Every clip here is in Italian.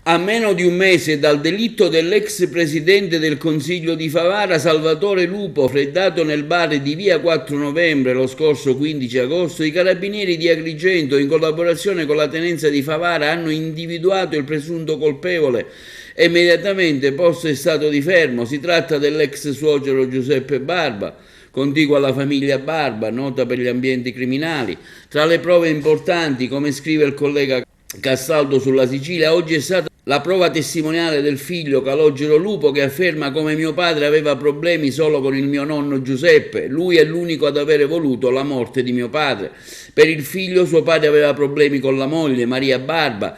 A meno di un mese dal delitto dell'ex presidente del Consiglio di Favara Salvatore Lupo, freddato nel bar di via 4 novembre lo scorso 15 agosto, i carabinieri di Agrigento, in collaborazione con la tenenza di Favara, hanno individuato il presunto colpevole e immediatamente posto in stato di fermo. Si tratta dell'ex suocero Giuseppe Barba, contiguo alla famiglia Barba, nota per gli ambienti criminali. Tra le prove importanti, come scrive il collega Castaldo sulla Sicilia, oggi è stata la prova testimoniale del figlio Calogero Lupo, che afferma: come mio padre aveva problemi solo con il mio nonno Giuseppe, lui è l'unico ad avere voluto la morte di mio padre. Per il figlio suo padre aveva problemi con la moglie Maria Barba,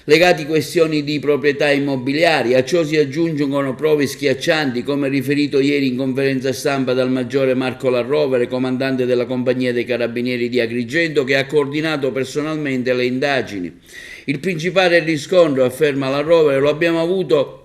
legati a questioni di proprietà immobiliari. A ciò si aggiungono prove schiaccianti, come riferito ieri in conferenza stampa dal maggiore Marco Larrovere, comandante della compagnia dei carabinieri di Agrigento, che ha coordinato personalmente le indagini. Il principale riscontro, afferma Larrovere, lo abbiamo avuto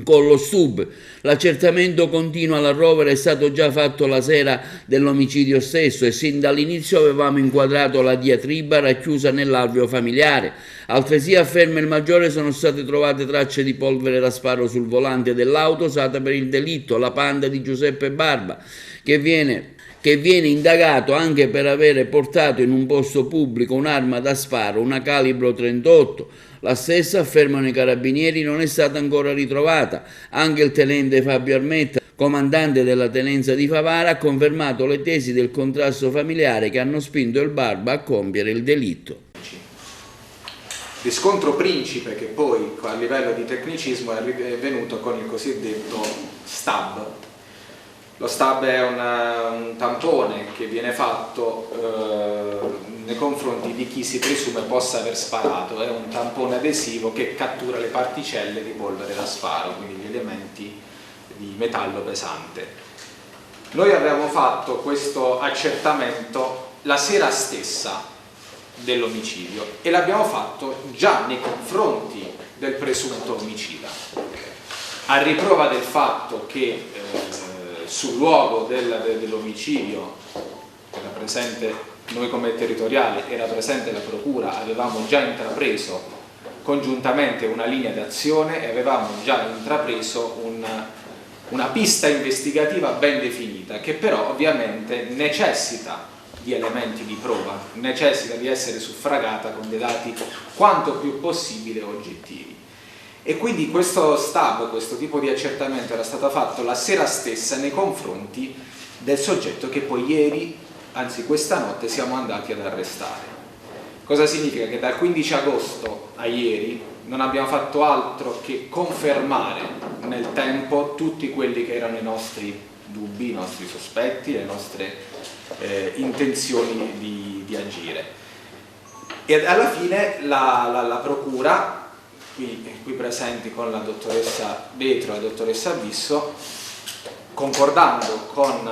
con lo STUB. L'accertamento continuo alla Rovere è stato già fatto la sera dell'omicidio stesso e sin dall'inizio avevamo inquadrato la diatriba racchiusa nell'alveo familiare. Altresì, afferma il maggiore, sono state trovate tracce di polvere da sparo sul volante dell'auto usata per il delitto, la Panda di Giuseppe Barba, che viene indagato anche per avere portato in un posto pubblico un'arma da sparo, una calibro 38. La stessa, affermano i carabinieri, non è stata ancora ritrovata. Anche il tenente Fabio Armetta, comandante della tenenza di Favara, ha confermato le tesi del contrasto familiare che hanno spinto il Barba a compiere il delitto. Riscontro principe, che poi a livello di tecnicismo è venuto con il cosiddetto stab. Lo stab è un tampone che viene fatto nei confronti di chi si presume possa aver sparato. È un tampone adesivo che cattura le particelle di polvere da sparo, quindi gli elementi di metallo pesante. Noi abbiamo fatto questo accertamento la sera stessa dell'omicidio e l'abbiamo fatto già nei confronti del presunto omicida, a riprova del fatto che sul luogo dell'omicidio era presente, noi come territoriale, era presente la procura, avevamo già intrapreso congiuntamente una linea d'azione e avevamo già intrapreso una pista investigativa ben definita, che però ovviamente necessita di elementi di prova, necessita di essere suffragata con dei dati quanto più possibile oggettivi. E quindi questo stab, questo tipo di accertamento era stato fatto la sera stessa nei confronti del soggetto che poi ieri, anzi questa notte, siamo andati ad arrestare. Cosa significa? Che dal 15 agosto a ieri non abbiamo fatto altro che confermare nel tempo tutti quelli che erano i nostri dubbi, i nostri sospetti, le nostre intenzioni di agire. E alla fine la procura, qui presenti con la dottoressa Vetro e la dottoressa Bisso, concordando con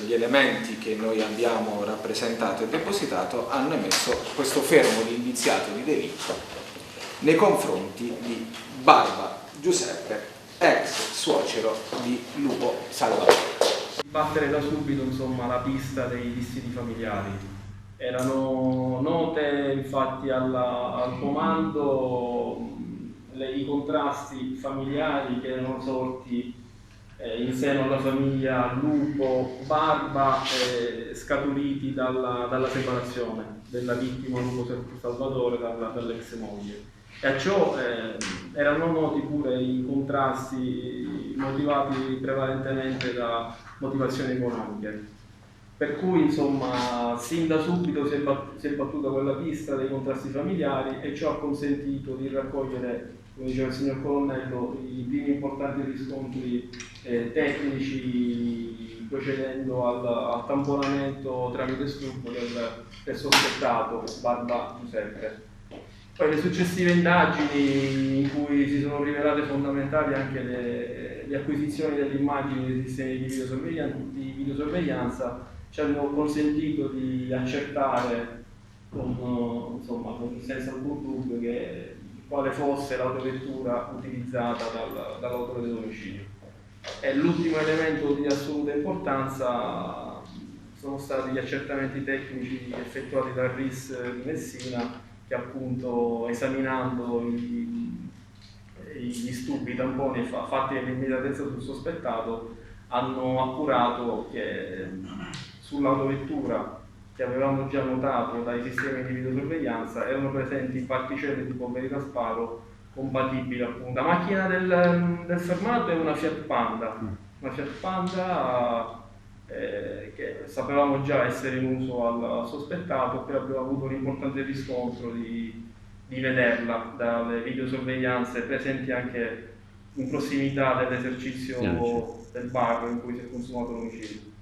gli elementi che noi abbiamo rappresentato e depositato, hanno emesso questo fermo di indiziato di delitto nei confronti di Barba Giuseppe, ex suocero di Lupo Salvatore. Battere da subito, insomma, la pista dei dissidi familiari. Erano note infatti al comando i contrasti familiari che erano sorti in seno alla famiglia Lupo Barba, scaturiti dalla separazione della vittima Lupo Salvatore dall'ex moglie. E a ciò erano noti pure i contrasti motivati prevalentemente da motivazioni economiche. Per cui, insomma, sin da subito si è battuta quella pista dei contrasti familiari e ciò ha consentito di raccogliere, come diceva il signor Colonnello, i primi importanti riscontri tecnici, procedendo al tamponamento tramite stupo del sospettato Barba Giuseppe. Poi le successive indagini, in cui si sono rivelate fondamentali anche le acquisizioni delle immagini dei sistemi di videosorveglianza, ci hanno consentito di accertare senza alcun dubbio quale fosse l'autovettura utilizzata dall'autore dell'omicidio. E l'ultimo elemento di assoluta importanza sono stati gli accertamenti tecnici effettuati dal RIS di Messina, che appunto, esaminando subito i tamponi fatti nell'immediatezza sul sospettato hanno appurato che sull'autovettura, che avevamo già notato dai sistemi di videosorveglianza, erano presenti particelle di polvere da sparo compatibili appunto. La macchina del fermato è una Fiat Panda che sapevamo già essere in uso al sospettato, e poi abbiamo avuto un importante riscontro di vederla dalle videosorveglianze presenti anche in prossimità dell'esercizio del bar in cui si è consumato l'omicidio.